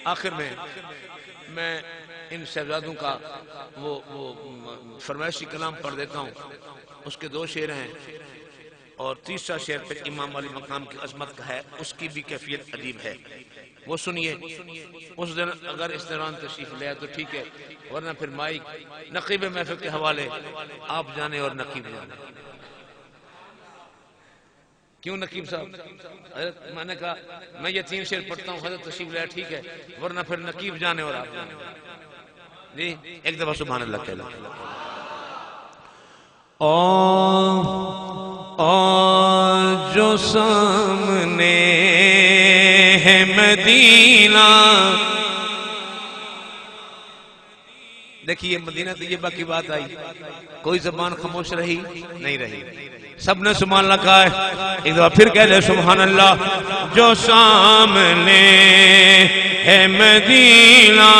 آخر میں ان شہزادوں کا وہ فرمائشی کلام پڑھ دیتا ہوں. اس کے 2 شعر ہیں اور تیسرا شعر پہ امام علی مقام کی عظمت کا ہے، اس کی بھی کیفیت عجیب ہے، وہ سنیے. اس دن اگر اس دوران تشریف لے تو ٹھیک ہے، ورنہ پھر مائک نقیب محفل کے حوالے آپ جانے اور نقیب جانے. کیوں نقیب صاحب؟ حضرت میں نے کہا میں یہ 3 شعر پڑھتا ہوں، حضرت تشریف لے ٹھیک ہے، ورنہ پھر نقیب جانے اور آپ جانے. جی ایک دفعہ سبحان اللہ کہہ لو. جو سامنے ہے مدینہ. دیکھیے مدینہ طیبہ کی بات آئی، کوئی زبان خاموش رہی نہیں رہی، سب نے سبحان اللہ کہا ہے. ایک دفعہ پھر کہہ لے سبحان اللہ. جو سامنے ہے مدینہ،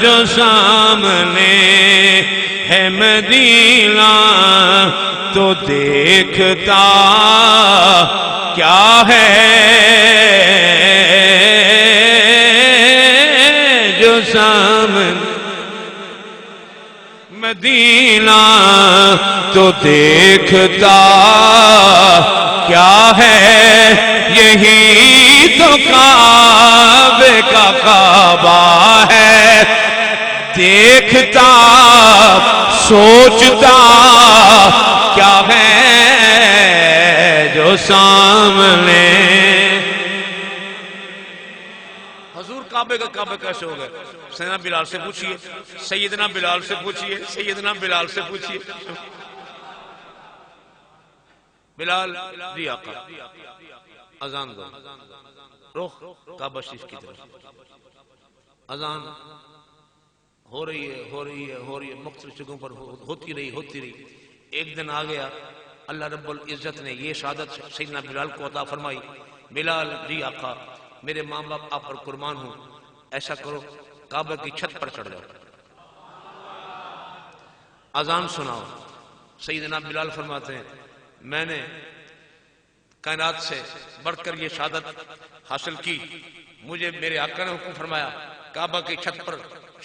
جو سامنے ہے مدینہ، تو دیکھتا کیا ہے. جو سامنے مدینہ، تو دیکھتا کیا ہے. یہی تو کعبے کا کعبہ ہے. دیکھتا سوچتا کیا ہے جو سامنے. حضور کعبے کا کعبہ کیسے ہو گئے؟ سیدنا بلال سے پوچھئے، سیدنا بلال سے پوچھئے، سیدنا بلال سے پوچھئے. بلال جی آقا اذان دو، رخ کعبہ شریف کی طرف. اذان ہو رہی ہے، مختلف جگہوں پر ہوتی رہی. ایک دن آ گیا، اللہ رب العزت نے یہ شہادت سیدنا بلال کو عطا فرمائی. بلال جی آقا میرے ماں باپ آپ پر قربان ہوں، ایسا کرو کعبہ کی چھت پر چڑھ جاؤ، اذان سناؤ. سیدنا بلال فرماتے ہیں میں نے کائنات سے بڑھ کر یہ شہادت حاصل کی، مجھے میرے آقا نے حکم فرمایا کعبہ کی چھت پر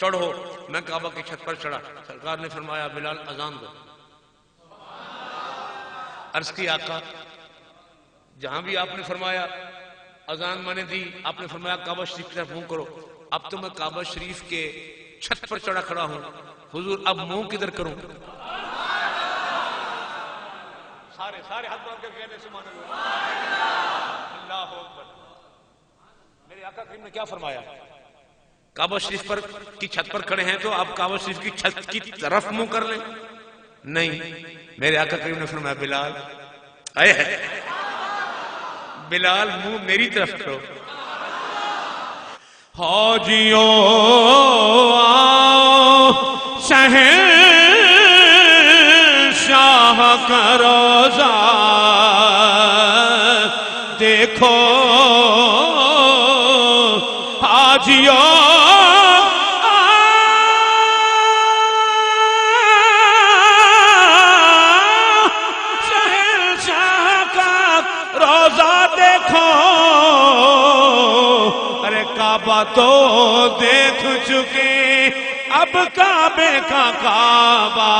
چڑھو. میں کعبہ کی چھت پر چڑھا، سرکار نے فرمایا بلال اذان دو. عرض کی آقا جہاں بھی آپ نے فرمایا اذان میں نے دی، آپ نے فرمایا کعبہ شریف کی طرف منہ کرو. اب تو میں کعبہ شریف کے چھت پر چڑھا کھڑا ہوں، حضور اب منہ کدھر کروں؟ سارے ہاتھ باندھ کر کہنے سبحان اللہ، اللہ اکبر. میرے آقا کریم نے کیا فرمایا؟ کعبہ شریف پر کی چھت پر کھڑے ہیں تو آپ کعبہ شریف کی چھت کی طرف منہ کر لیں؟ نہیں، میرے آقا کریم نے فرمایا بلال بلال منہ میری طرف کرو. حاجیوں شہنشاہ کا روضہ دیکھو، حاجیوں شہنشاہ کا روضہ دیکھو. ارے کعبہ تو دیکھ چکے، اب کعبے کا کعبہ.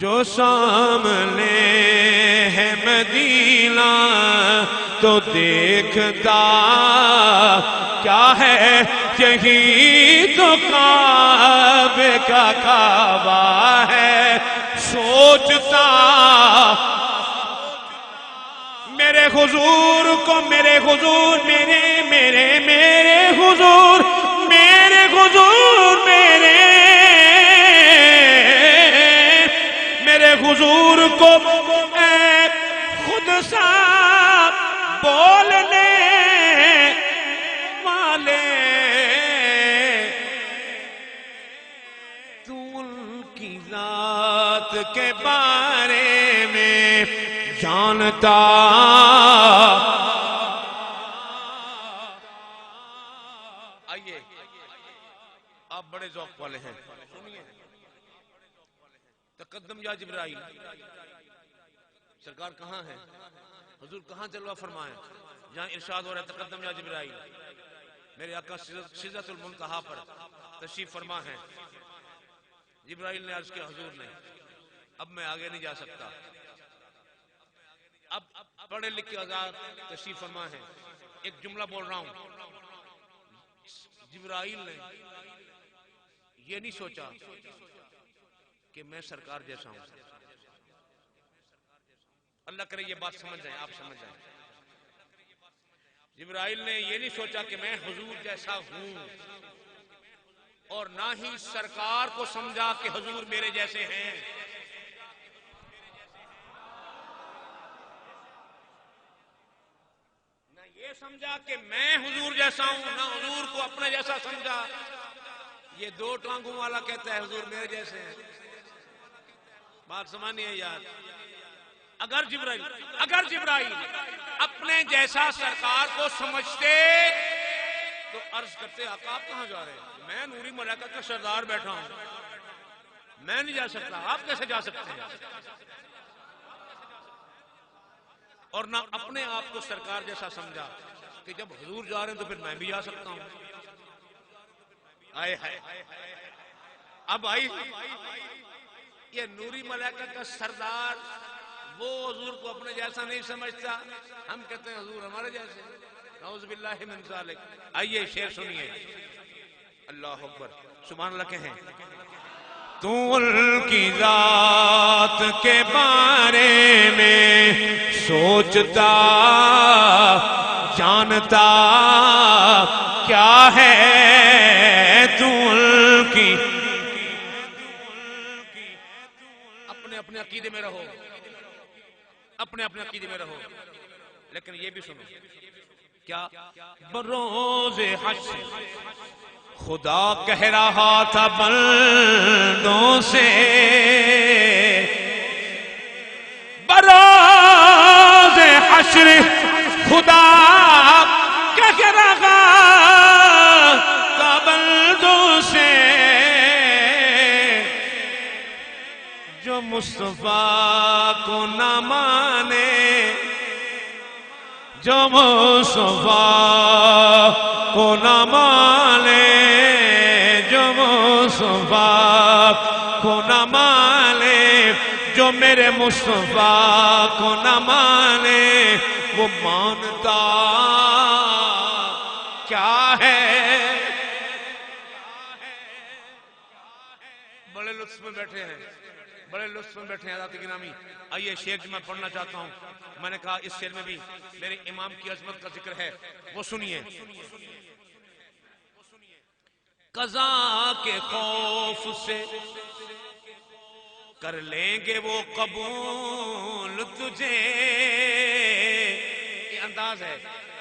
جو سامنے ہے مدینہ، تو دیکھتا کیا ہے. یہی تو کعبے کا کعبہ ہے. سوچتا میرے حضور کو، میرے حضور میرے حضور، میرے حضور میرے حضور کو اے خود سا بولنے والے، تو ان کی ذات کے بارے میں جانتا. آئیے آپ بڑے ذوق والے ہیں، سنیے. تقدم یا جبرائیل، سرکار کہاں ہے؟ حضور کہاں جلوہ فرمائیں؟ جہاں ارشاد ہو رہا ہے تقدم یا جبرائیل، میرے آقا سدرۃ المنتہا پر تشریف فرما ہے۔ جبرائیل نے عرض کیا حضور نے اب میں آگے نہیں جا سکتا، اب پڑھے لکھے آزاد تشریف فرما ہے، ایک جملہ بول رہا ہوں۔ جبرائیل نے یہ نہیں سوچا کہ میں سرکار جیسا ہوں، اللہ کرے یہ بات سمجھ جائیں، آپ سمجھ جائیں۔ جبرائیل نے یہ نہیں سوچا کہ میں حضور جیسا ہوں، اور نہ ہی سرکار کو سمجھا کہ حضور میرے جیسے ہیں۔ نہ یہ سمجھا کہ میں حضور جیسا ہوں، نہ حضور کو اپنے جیسا سمجھا۔ یہ دو ٹانگوں والا کہتا ہے حضور میرے جیسے ہیں۔ بات سمجھنی ہے یار۔ اگر جبرائیل اپنے جیسا سرکار کو سمجھتے تو عرض کرتے آقا آپ کہاں جا رہے ہیں؟ میں نوری ملائکہ کا سردار بیٹھا ہوں، میں نہیں جا سکتا، آپ کیسے جا سکتے ہیں؟ اور نہ اپنے آپ کو سرکار جیسا سمجھا کہ جب حضور جا رہے ہیں تو پھر میں بھی جا سکتا ہوں۔ آئے ہائے، اب آئی یہ نوری ملائکہ کا سردار، وہ حضور کو اپنے جیسا نہیں سمجھتا، ہم کہتے ہیں حضور ہمارے جیسے۔ نعوذ باللہ من ذالک۔ آئیے شعر سنیے، اللہ اکبر، سبحان اللہ کہیں۔ تو ان کی ذات کے بارے میں سوچتا جانتا کیا ہے، تو ان کی اپنے عقیدے میں رہو، اپنے عقیدے میں رہو، لیکن یہ بھی سنو کیا بروز حشر خدا کہہ رہا تھا بندوں سے، بروز حشر خدا کہہ رہا تھا بندوں سے، جو مصطفیٰ کو نہ مانے، جو مصطفیٰ کو نہ مانے، جو مصطفیٰ کو نہ مانے، جو میرے مصطفیٰ کو نہ مانے، وہ مانتا کیا ہے۔ بڑے لطف میں بیٹھے ہیں، بڑے لطف میں بیٹھے ہیں حضرات گرامی۔ آئیے شعر جو میں پڑھنا چاہتا ہوں، میں نے کہا اس شعر میں بھی میرے امام کی عظمت کا ذکر ہے، وہ سنیے۔ قضا کے خوف سے کر لیں گے وہ قبول تجھے، یہ انداز ہے،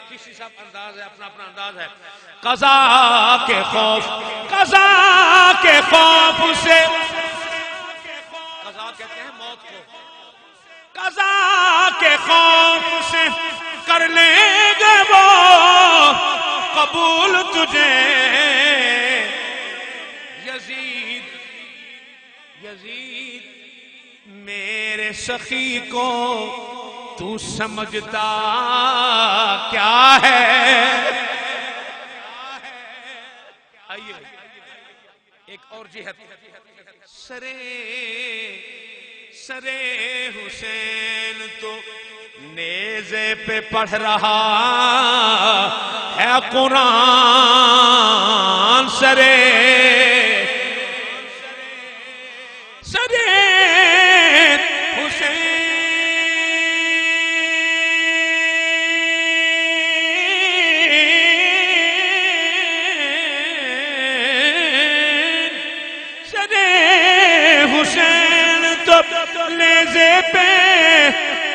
کسی صاحب انداز ہے، اپنا اپنا انداز ہے۔ قضا کے خوف سے، قضا کہتے ہیں موت کو، قضا کے خوف سے کر لیں گے وہ قبول تجھے، یزید میرے سخی کو تو سمجھتا کیا ہے۔ آئیے ایک اور جہت، سرے حسین تو نیزے پہ پڑھ رہا ہے قرآن، سرے حسین نیزے پہ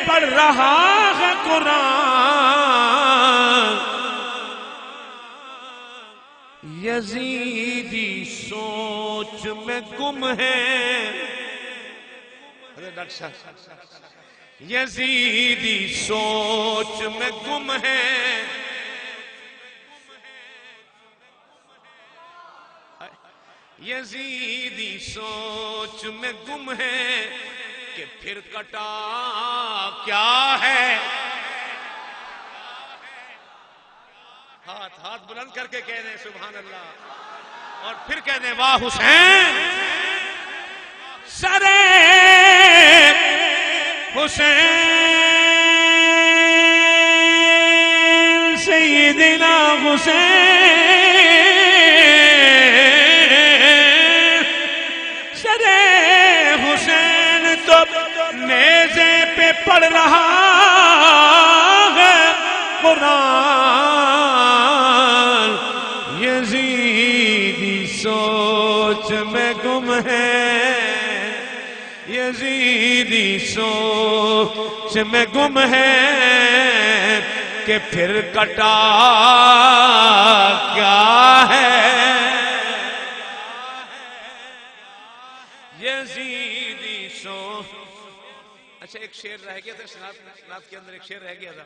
پڑھ رہا ہے قرآن، یزیدی سوچ میں گم ہے، یزیدی سوچ میں گم ہے، یزیدی سوچ میں گم ہے کہ پھر کٹا کیا ہے۔ ہاتھ بلند کر کے کہہ دیں سبحان اللہ، اور پھر کہہ دیں واہ حسین سرے حسین سیدنا حسین سرے حسین تو نیزے پہ پڑھ رہا ہے قرآن، یزیدی سوچ میں گم ہے، یزیدی سوچ میں گم ہے کہ پھر کٹا کیا ہے، یزیدی سوچ۔ اچھا ایک شعر رہ گیا تھا، نعت کے اندر ایک شعر رہ گیا تھا،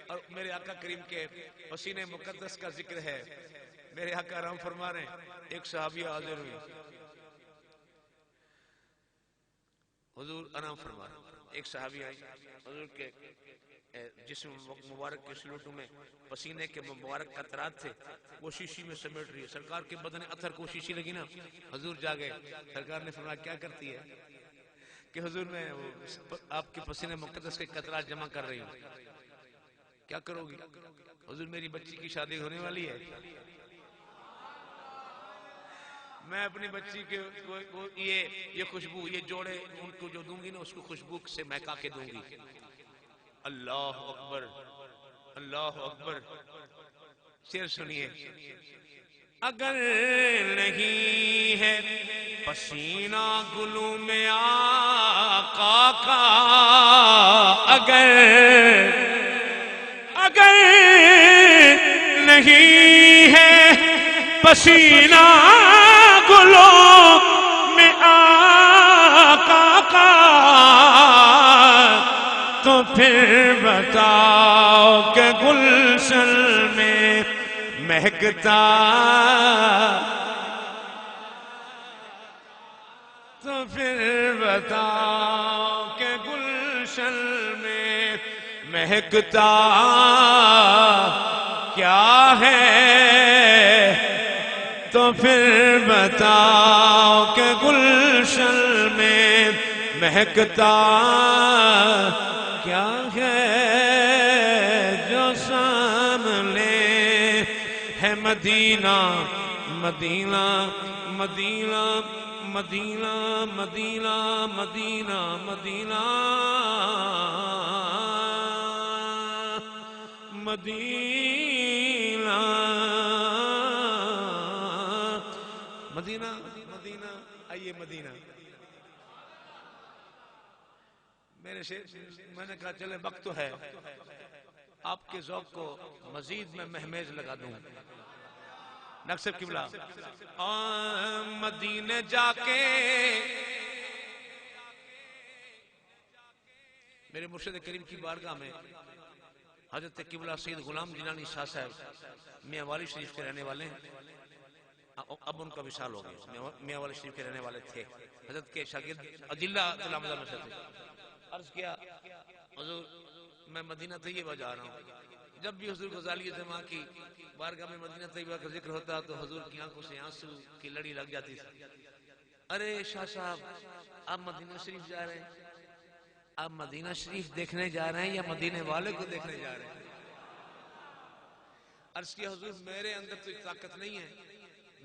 اور میرے آقا کریم کے پسینے مقدس کا ذکر ہے۔ میرے آقا رحم فرما رہے ہیں، ایک صحابیہ حاضر ہوئی، حضور آرام فرما رہے ہیں، ایک صحابی آئی حضور کے جسم مبارک کے سلوٹوں میں پسینے کے مبارک قطرات تھے، وہ شیشی میں سمیٹ رہی ہے، سرکار کے بدن اثر کو شیشی لگی نا، حضور جاگے، سرکار نے فرمایا کیا کرتی ہے؟ کہ حضور میں آپ کے پسینے مقدس کے قطرات جمع کر رہی ہوں۔ کیا کرو گی؟ حضور میری بچی کی شادی ہونے والی ہے، میں اپنی بچی کے یہ خوشبو، یہ جوڑے ان کو جو دوں گی نا، اس کو خوشبو سے مہکا کے دوں گی۔ اللہ اکبر، اللہ اکبر۔ شعر سنیے، اگر نہیں ہے پسینہ گلوں میں آقا کا، اگر نہیں ہے پسینہ گلوں میں آقا کا، تو پھر بتاؤ کہ گلشن میں مہکتا، تو پھر بتاؤ کہ گلشن میں مہکتا کیا ہے، تو پھر بتاؤ کہ گلشن میں مہکتا کیا ہے، جو سامنے ہے مدینہ مدینہ مدینہ مدینہ مدینہ مدینہ مدینہ مدینہ مدینہ مدینہ، آئیے مدینہ۔ میرے شعر میں نے کہا چلے وقت تو ہے، آپ کے ذوق کو مزید میں مہمیز لگا دوں۔ نقصب قبلہ مدینے جا کے میرے مرشد کریم کی بارگاہ میں حضرت قبلہ سید غلام جیلانی شاہ صاحب میاں والی شریف کے رہنے والے ہیں، اب ان کا وصال ہو گیا، میاں والی شریف کے رہنے والے تھے، حضرت کے شاگرد اجلہ تلامذہ میں سے تھے۔ عرض کیا حضور میں مدینہ طیبہ جا رہا ہوں، جب بھی حضور غزالی جماع کی بارگاہ میں مدینہ طیبہ کا ذکر ہوتا تو حضور کی آنکھوں سے آنسو کی لڑی لگ جاتی تھی۔ ارے شاہ صاحب آپ مدینہ شریف جا رہے ہیں، آپ مدینہ شریف دیکھنے جا رہے ہیں یا مدینے والے کو دیکھنے جا رہے ہیں؟ عرض کیا حضور میرے اندر تو طاقت نہیں ہے،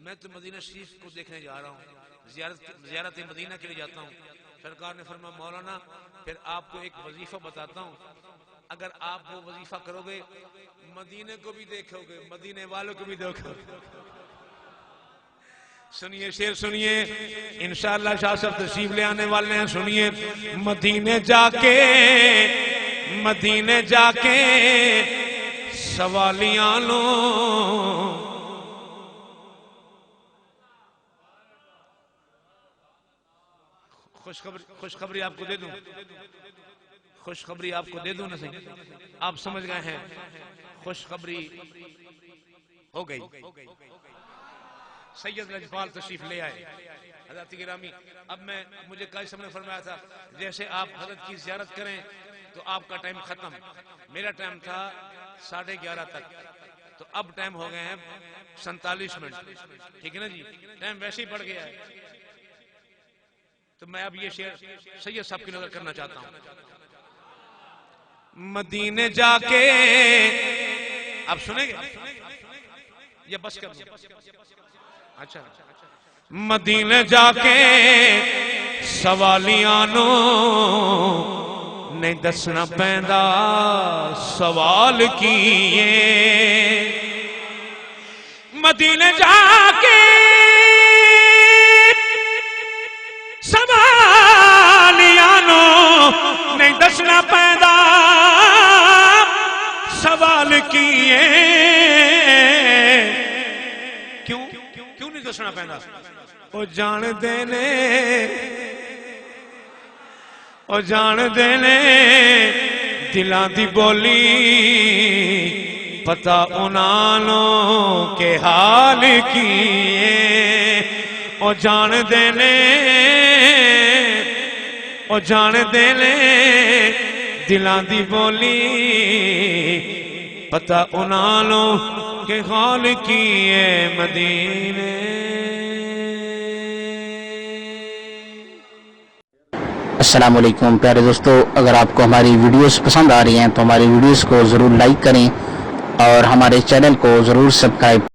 میں تو مدینہ شریف کو دیکھنے جا رہا ہوں، زیارت مدینہ کے لیے جاتا ہوں۔ سرکار نے فرمایا مولانا پھر آپ کو ایک وظیفہ بتاتا ہوں، اگر آپ وہ وظیفہ کرو گے مدینے کو بھی دیکھو گے، مدینے والوں کو بھی دیکھو گے۔ سنیے شعر سنیے، انشاءاللہ شاہ صاحب تشریف لے آنے والے ہیں، سنیے مدینے جا کے سوالیاں لو، خوشخبری آپ کو دے دوں، خوشخبری آپ کو دے دوں نا صحیح، آپ سمجھ گئے ہیں، خوشخبری ہو گئی۔ سید لجپال تشریف لے آئے، حضرت گرامی اب مجھے قائد صاحب نے فرمایا تھا جیسے آپ حضرت کی زیارت کریں تو آپ کا ٹائم ختم، میرا ٹائم تھا 11:30 تک، تو اب ٹائم ہو گئے ہیں 47 منٹ، ٹھیک ہے نا جی، ٹائم ویسے ہی بڑھ گیا ہے، تو میں اب یہ شعر سید صاحب کی نظر کرنا چاہتا ہوں. مدینے جا کے، اب سنیں گے یا بس کر دوں؟ اچھا، مدینے جا کے سوالیاں نو نہیں دسنا پیندا سوال کیے، مدینے جا کے سوالیاں نو نہیں دسنا پیندا سوال کیے، کیوں نہیں دسنا پیندا؟ او جان دے نے دلاں دی بولی، پتہ انہاں نوں کہ حال کیے، او جان دے نے دلاں دی بولی، پتہ انہاں نوں کہ حال کیے مدینے. السلام علیکم پیارے دوستو، اگر آپ کو ہماری ویڈیوز پسند آ رہی ہیں تو ہماری ویڈیوز کو ضرور لائک کریں اور ہمارے چینل کو ضرور سبسکرائب